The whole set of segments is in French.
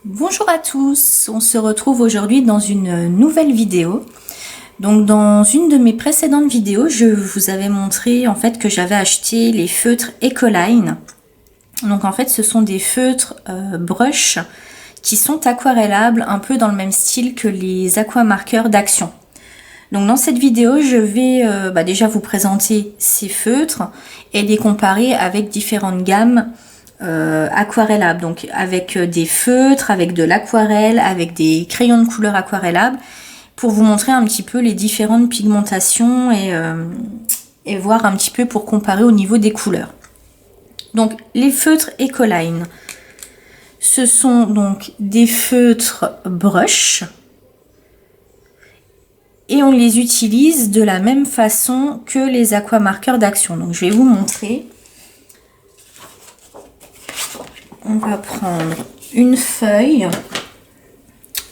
Bonjour à tous, on se retrouve aujourd'hui dans une nouvelle vidéo. Donc dans une de mes précédentes vidéos, je vous avais montré en fait que j'avais acheté les feutres Ecoline. Donc en fait ce sont des feutres brush qui sont aquarellables, un peu dans le même style que les aquamarqueurs d'Action. Donc dans cette vidéo, je vais déjà vous présenter ces feutres et les comparer avec différentes gammes aquarellables, donc avec des feutres, avec de l'aquarelle, avec des crayons de couleur aquarellables, pour vous montrer un petit peu les différentes pigmentations et voir un petit peu pour comparer au niveau des couleurs. Donc les feutres Ecoline, ce sont donc des feutres brush et on les utilise de la même façon que les aquamarqueurs d'Action. Donc je vais vous montrer. On va prendre une feuille.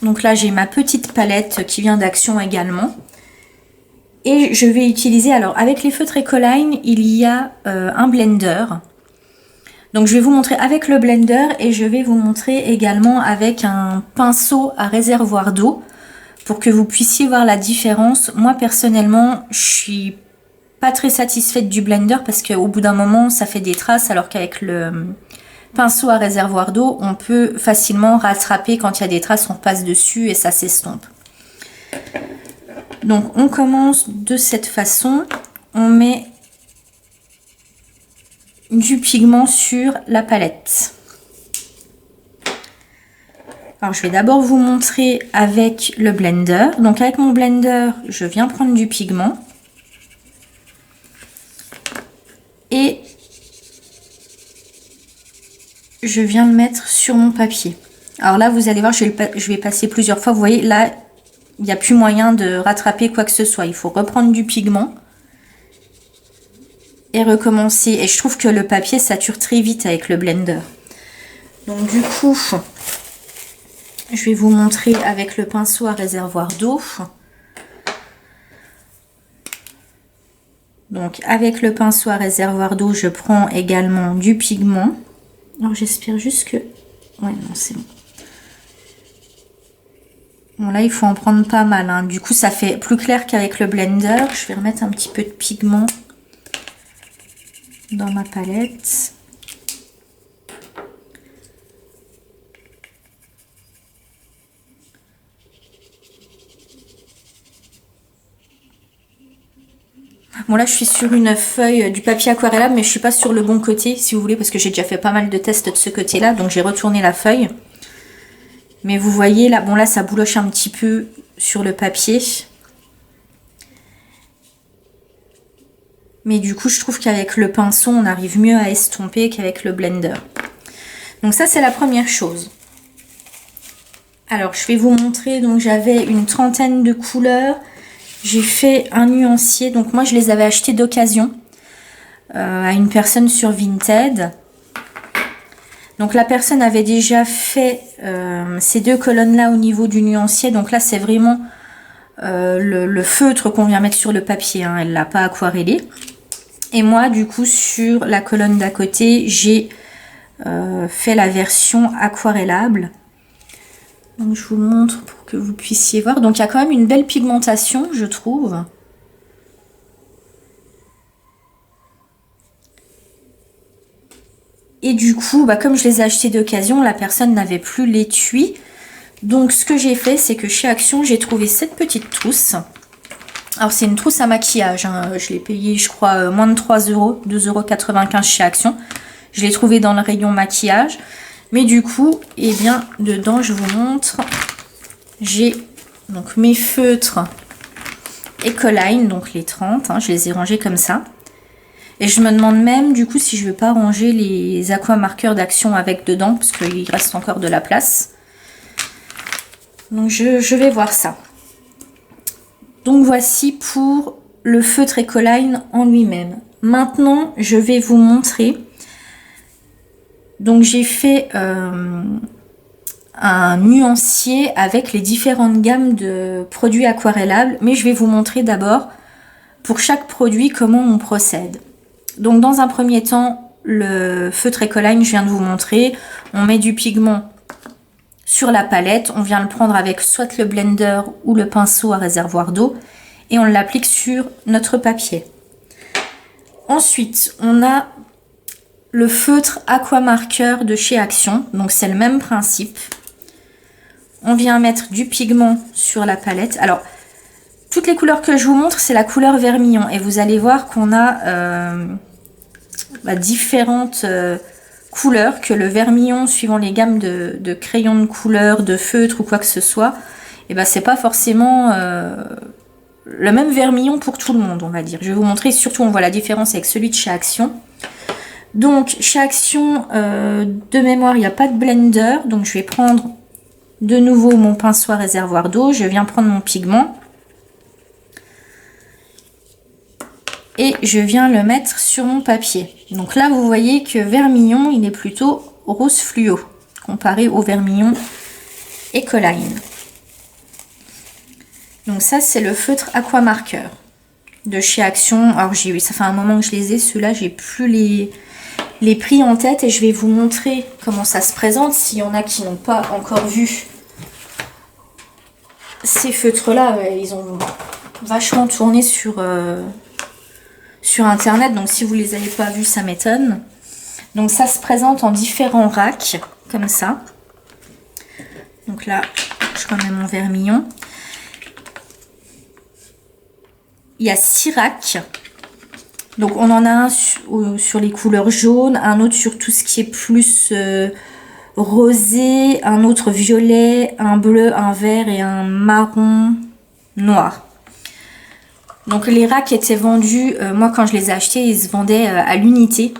Donc là j'ai ma petite palette qui vient d'Action également. Et je vais utiliser, alors avec les feutres Ecoline, il y a un blender. Donc je vais vous montrer avec le blender et je vais vous montrer également avec un pinceau à réservoir d'eau pour que vous puissiez voir la différence. Moi personnellement, je suis pas très satisfaite du blender parce qu'au bout d'un moment, ça fait des traces alors qu'avec le pinceau à réservoir d'eau, on peut facilement rattraper quand il y a des traces, on passe dessus et ça s'estompe. Donc on commence de cette façon, on met du pigment sur la palette. Alors je vais d'abord vous montrer avec le blender. Donc avec mon blender, je viens prendre du pigment et je viens le mettre sur mon papier. Alors là, vous allez voir, je vais passer plusieurs fois. Vous voyez, là, il n'y a plus moyen de rattraper quoi que ce soit. Il faut reprendre du pigment et recommencer. Et je trouve que le papier sature très vite avec le blender. Donc du coup, je vais vous montrer avec le pinceau à réservoir d'eau. Donc avec le pinceau à réservoir d'eau, je prends également du pigment. Alors j'espère juste que... Ouais, non, c'est bon. Bon, là, il faut en prendre pas mal, hein. Du coup, ça fait plus clair qu'avec le blender. Je vais remettre un petit peu de pigment dans ma palette. Bon, là, je suis sur une feuille du papier aquarellable, mais je suis pas sur le bon côté, si vous voulez, parce que j'ai déjà fait pas mal de tests de ce côté-là. Donc, j'ai retourné la feuille. Mais vous voyez, là, bon, là, ça bouloche un petit peu sur le papier. Mais du coup, je trouve qu'avec le pinceau, on arrive mieux à estomper qu'avec le blender. Donc ça, c'est la première chose. Alors, je vais vous montrer. Donc, j'avais une trentaine de couleurs. J'ai fait un nuancier. Donc, moi, je les avais achetés d'occasion à une personne sur Vinted. Donc, la personne avait déjà fait ces deux colonnes-là au niveau du nuancier. Donc là, c'est vraiment le feutre qu'on vient mettre sur le papier, hein. Elle ne l'a pas aquarellé. Et moi, du coup, sur la colonne d'à côté, j'ai fait la version aquarellable. Donc, je vous montre pour que vous puissiez voir. Donc, il y a quand même une belle pigmentation, je trouve. Et du coup, comme je les ai achetés d'occasion, la personne n'avait plus l'étui. Donc, ce que j'ai fait, c'est que chez Action, j'ai trouvé cette petite trousse. Alors, c'est une trousse à maquillage, hein. Je l'ai payée, je crois, moins de 3 €, 2,95 € chez Action. Je l'ai trouvée dans le rayon maquillage. Mais du coup, eh bien, dedans, je vous montre, j'ai donc mes feutres Ecoline, donc les 30, hein, je les ai rangés comme ça. Et je me demande même, du coup, si je ne vais pas ranger les aquamarqueurs d'Action avec dedans, parce qu'il reste encore de la place. Donc, je vais voir ça. Donc, voici pour le feutre Ecoline en lui-même. Maintenant, je vais vous montrer. Donc j'ai fait un nuancier avec les différentes gammes de produits aquarellables, mais je vais vous montrer d'abord pour chaque produit comment on procède. Donc dans un premier temps, le feutre Ecoline, je viens de vous montrer, on met du pigment sur la palette. On vient le prendre avec soit le blender ou le pinceau à réservoir d'eau et on l'applique sur notre papier. Ensuite, on a le feutre Aqua Marker de chez Action. Donc c'est le même principe. On vient mettre du pigment sur la palette. Alors, toutes les couleurs que je vous montre, c'est la couleur vermillon. Et vous allez voir qu'on a différentes couleurs, que le vermillon, suivant les gammes de crayons de couleur, de feutre ou quoi que ce soit, et ben c'est pas forcément le même vermillon pour tout le monde, on va dire. Je vais vous montrer, surtout on voit la différence avec celui de chez Action. Donc chez Action, de mémoire, il n'y a pas de blender, donc je vais prendre de nouveau mon pinceau à réservoir d'eau, je viens prendre mon pigment et je viens le mettre sur mon papier. Donc là, vous voyez que vermillon, il est plutôt rose fluo, comparé au vermillon Ecoline. Donc ça, c'est le feutre Aqua Marker de chez Action. Alors, ça fait un moment que je les ai, ceux-là, j'ai plus les prix en tête et je vais vous montrer comment ça se présente. S'il y en a qui n'ont pas encore vu ces feutres-là, ils ont vachement tourné sur internet, donc si vous les avez pas vus, ça m'étonne. Donc ça se présente en différents racks comme ça. Donc là je remets mon vermillon. Il y a 6 racks, donc on en a un sur les couleurs jaunes, un autre sur tout ce qui est plus rosé, un autre violet, un bleu, un vert et un marron noir. Donc les racks étaient vendus, moi quand je les ai achetés, ils se vendaient à l'unité.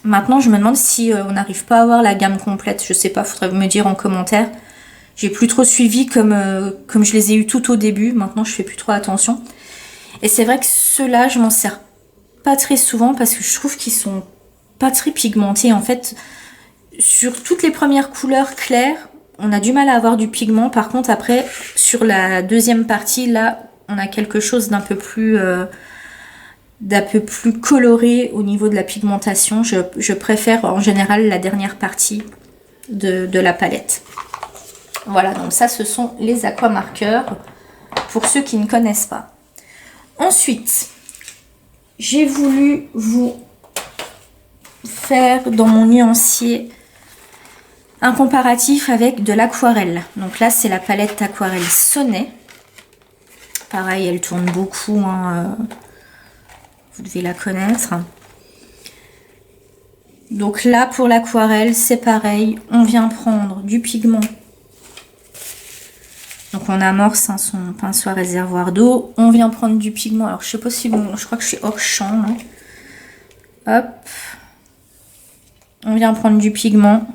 Maintenant je me demande si on n'arrive pas à avoir la gamme complète, je sais pas, faudrait me dire en commentaire. J'ai plus trop suivi comme je les ai eu tout au début, maintenant je fais plus trop attention. Et c'est vrai que ceux-là, je m'en sers pas très souvent parce que je trouve qu'ils sont pas très pigmentés. En fait, sur toutes les premières couleurs claires, on a du mal à avoir du pigment. Par contre, après, sur la deuxième partie, là, on a quelque chose d'un peu plus coloré au niveau de la pigmentation. Je préfère en général la dernière partie de la palette. Voilà, donc ça, ce sont les Aqua Markers pour ceux qui ne connaissent pas. Ensuite, j'ai voulu vous faire dans mon nuancier un comparatif avec de l'aquarelle. Donc là, c'est la palette aquarelle Sonnet. Pareil, elle tourne beaucoup, hein, vous devez la connaître. Donc là, pour l'aquarelle, c'est pareil. On vient prendre du pigment. Donc on amorce son pinceau à réservoir d'eau. On vient prendre du pigment. Alors je sais pas si bon, je crois que je suis hors champ. Là. Hop. On vient prendre du pigment.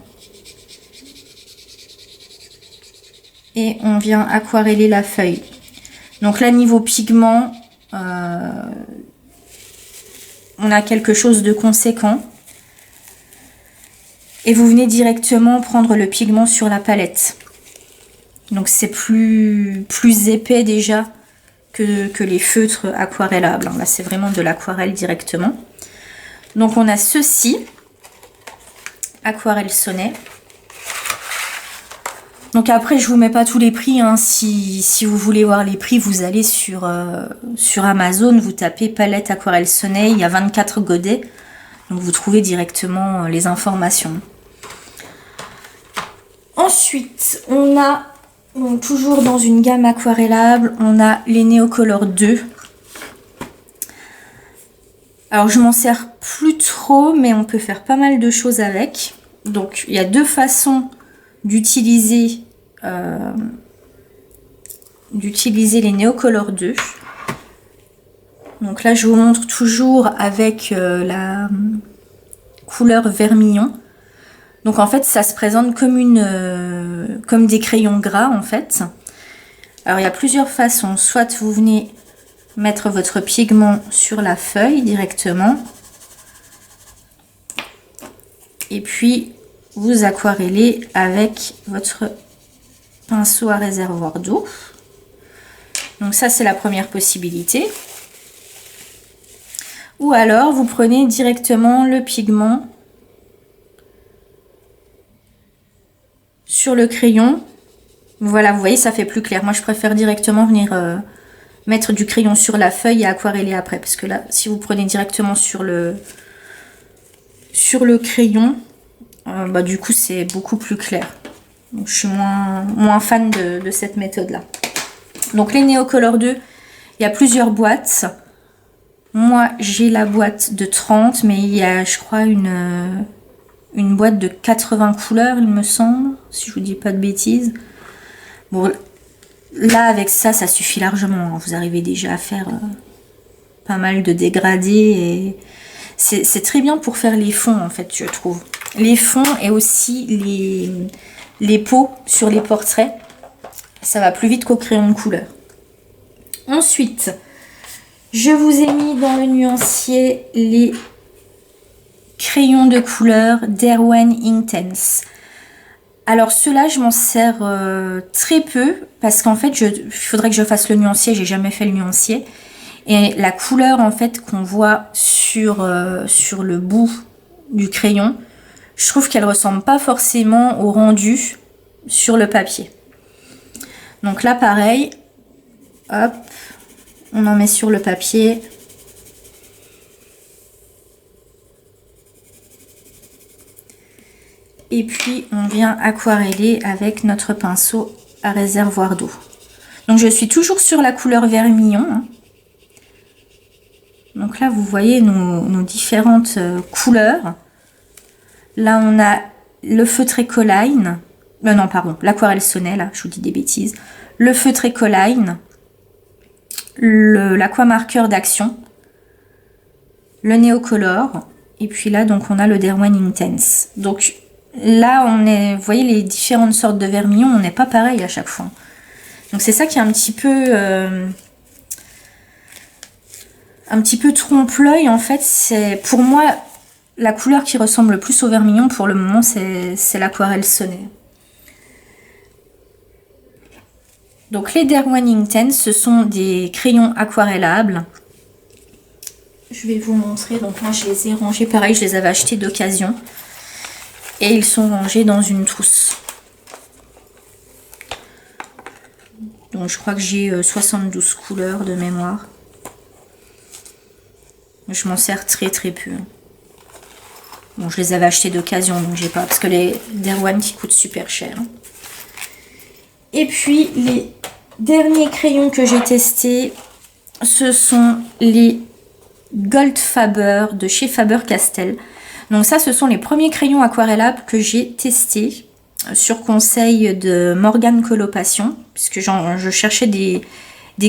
Et on vient aquareller la feuille. Donc là, niveau pigment, on a quelque chose de conséquent. Et vous venez directement prendre le pigment sur la palette. Donc c'est plus épais déjà que les feutres aquarellables. Là, c'est vraiment de l'aquarelle directement. Donc on a ceci, Aquarelle Sonnet. Donc après, je vous mets pas tous les prix. Hein. Si vous voulez voir les prix, vous allez sur Amazon, vous tapez palette Aquarelle Sonnet, il y a 24 godets. Donc vous trouvez directement les informations. Ensuite, on a, donc, toujours dans une gamme aquarellable, on a les Neocolor 2. Alors je m'en sers plus trop, mais on peut faire pas mal de choses avec. Donc il y a deux façons d'utiliser les Neocolor 2. Donc là je vous montre toujours avec la couleur vermillon. Donc en fait ça se présente comme des crayons gras en fait. Alors il y a plusieurs façons. Soit vous venez mettre votre pigment sur la feuille directement. Et puis vous aquarellez avec votre pinceau à réservoir d'eau. Donc ça c'est la première possibilité. Ou alors vous prenez directement le pigment sur le crayon. Voilà, vous voyez, ça fait plus clair. Moi, je préfère directement venir mettre du crayon sur la feuille et aquareller après. Parce que là, si vous prenez directement sur le crayon, bah, du coup, c'est beaucoup plus clair. Donc, je suis moins fan de cette méthode-là. Donc, les Neocolor 2, il y a plusieurs boîtes. Moi, j'ai la boîte de 30, mais il y a, je crois, une boîte de 80 couleurs, il me semble, si je vous dis pas de bêtises. Bon, là, avec ça, ça suffit largement. Vous arrivez déjà à faire pas mal de dégradés. Et c'est très bien pour faire les fonds, en fait, je trouve. Les fonds et aussi les peaux sur les portraits. Ça va plus vite qu'au crayon de couleur. Ensuite, je vous ai mis dans le nuancier les crayons de couleur Derwent Intense. Alors ceux-là, je m'en sers très peu parce qu'en fait, il faudrait que je fasse le nuancier. J'ai jamais fait le nuancier. Et la couleur en fait qu'on voit sur le bout du crayon, je trouve qu'elle ressemble pas forcément au rendu sur le papier. Donc là, pareil, hop, on en met sur le papier. Et puis, on vient aquareller avec notre pinceau à réservoir d'eau. Donc, je suis toujours sur la couleur vermillon. Hein. Donc là, vous voyez nos différentes couleurs. Là, on a le feutre Ecoline. Non, pardon, l'aquarelle Sonnet, là, je vous dis des bêtises. Le feutre Ecoline. L'aquamarqueur d'action. Le Neocolor. Et puis là, donc, on a le Derwent Intense. Donc, là, vous voyez les différentes sortes de vermillon, on n'est pas pareil à chaque fois. Donc c'est ça qui est un petit peu trompe-l'œil en fait. C'est pour moi la couleur qui ressemble le plus au vermillon pour le moment, c'est l'aquarelle Sonnet. Donc les Derwent Intense, ce sont des crayons aquarellables. Je vais vous montrer. Donc moi je les ai rangés, pareil, je les avais achetés d'occasion. Et ils sont rangés dans une trousse. Donc je crois que j'ai 72 couleurs de mémoire. Je m'en sers très très peu. Bon, je les avais achetés d'occasion, donc j'ai pas. Parce que les Derwent qui coûtent super cher. Et puis les derniers crayons que j'ai testés, ce sont les Goldfaber de chez Faber-Castell. Donc ça, ce sont les premiers crayons aquarellables que j'ai testés sur conseil de Morgane Colopasion, puisque je cherchais des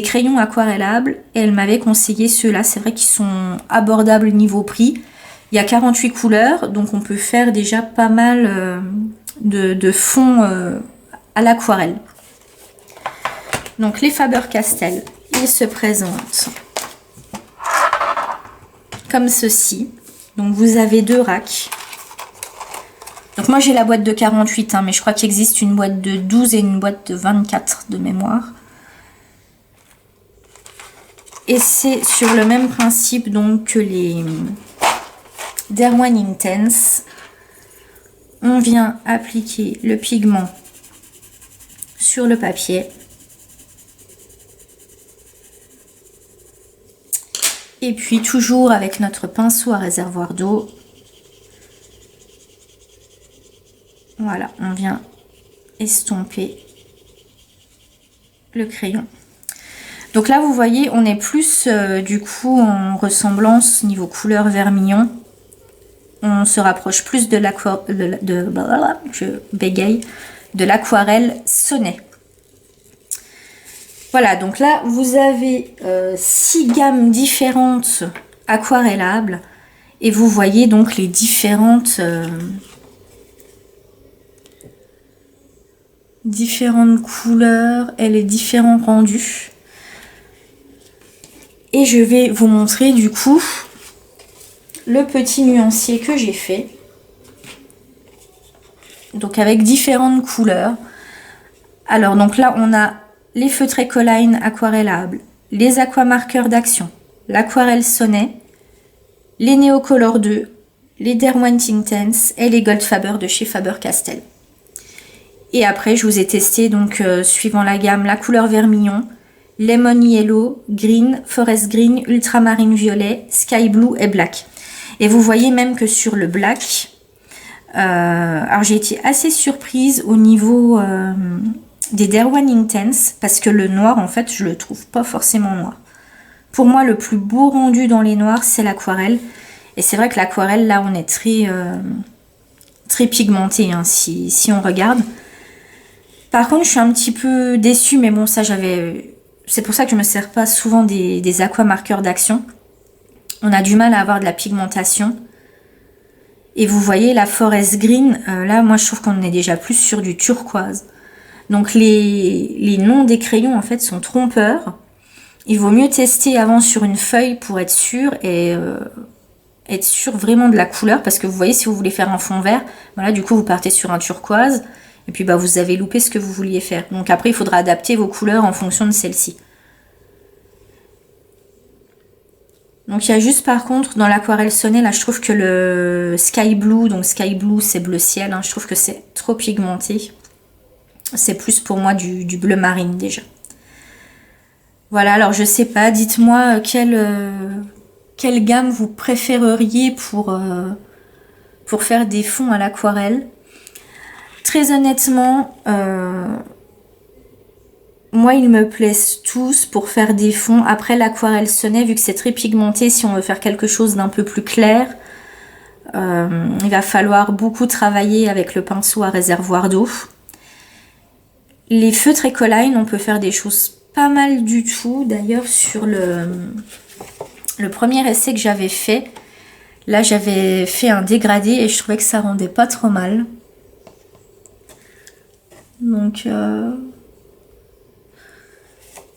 crayons aquarellables et elle m'avait conseillé ceux-là. C'est vrai qu'ils sont abordables niveau prix. Il y a 48 couleurs, donc on peut faire déjà pas mal de fonds à l'aquarelle. Donc les Faber-Castell, ils se présentent comme ceci. Donc vous avez 2 racks. Donc moi j'ai la boîte de 48, hein, mais je crois qu'il existe une boîte de 12 et une boîte de 24 de mémoire. Et c'est sur le même principe donc que les Derwent Intense. On vient appliquer le pigment sur le papier. Et puis toujours avec notre pinceau à réservoir d'eau, voilà, on vient estomper le crayon. Donc là vous voyez, on est plus du coup en ressemblance niveau couleur vermillon. On se rapproche plus de l'aquarelle Sonnet. Voilà, donc là, vous avez 6 gammes différentes aquarellables. Et vous voyez donc les différentes couleurs et les différents rendus. Et je vais vous montrer du coup le petit nuancier que j'ai fait. Donc avec différentes couleurs. Alors donc là, on a les feutres Ecoline aquarellables, les aquamarqueurs d'action, l'aquarelle Sonnet, les Neocolor 2, les Derwent Intense et les Goldfaber de chez Faber-Castell. Et après, je vous ai testé, donc, suivant la gamme, la couleur vermillon, lemon yellow, green, forest green, ultramarine violet, sky blue et black. Et vous voyez même que sur le black, alors j'ai été assez surprise au niveau des Derwent Intense, parce que le noir, en fait, je le trouve pas forcément noir. Pour moi, le plus beau rendu dans les noirs, c'est l'aquarelle. Et c'est vrai que l'aquarelle, là, on est très pigmenté, hein, si on regarde. Par contre, je suis un petit peu déçue, mais bon, ça, c'est pour ça que je me sers pas souvent des aquamarqueurs d'action. On a du mal à avoir de la pigmentation. Et vous voyez, la forest green, là, moi, je trouve qu'on est déjà plus sur du turquoise. Donc, les noms des crayons, en fait, sont trompeurs. Il vaut mieux tester avant sur une feuille pour être sûr et être sûr vraiment de la couleur. Parce que vous voyez, si vous voulez faire un fond vert, voilà, du coup, vous partez sur un turquoise. Et puis, bah, vous avez loupé ce que vous vouliez faire. Donc, après, il faudra adapter vos couleurs en fonction de celle-ci. Donc, il y a juste, par contre, dans l'aquarelle sonnée, là, je trouve que le sky blue, donc sky blue, c'est bleu ciel, hein, je trouve que c'est trop pigmenté. C'est plus pour moi du bleu marine, déjà. Voilà, alors je sais pas, dites-moi quelle gamme vous préféreriez pour faire des fonds à l'aquarelle. Très honnêtement, moi ils me plaisent tous pour faire des fonds. Après l'aquarelle sonnée, vu que c'est très pigmenté, si on veut faire quelque chose d'un peu plus clair, il va falloir beaucoup travailler avec le pinceau à réservoir d'eau. Les feutres Ecoline, on peut faire des choses pas mal du tout. D'ailleurs, sur le premier essai que j'avais fait, là j'avais fait un dégradé et je trouvais que ça rendait pas trop mal. Donc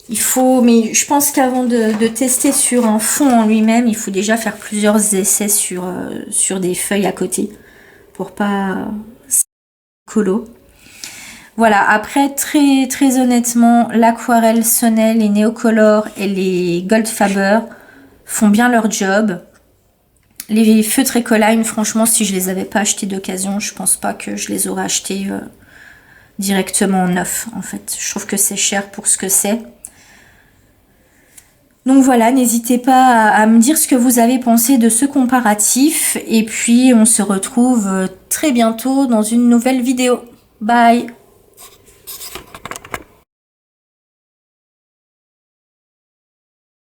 il faut, mais je pense qu'avant de tester sur un fond en lui-même, il faut déjà faire plusieurs essais sur des feuilles à côté pour pas colo. Voilà, après, très honnêtement, l'aquarelle Sonnel, les Neocolor et les Goldfaber font bien leur job. Les feutres Ecoline, franchement, si je les avais pas achetés d'occasion, je pense pas que je les aurais achetés directement neufs, en fait. Je trouve que c'est cher pour ce que c'est. Donc voilà, n'hésitez pas à me dire ce que vous avez pensé de ce comparatif. Et puis, on se retrouve très bientôt dans une nouvelle vidéo. Bye!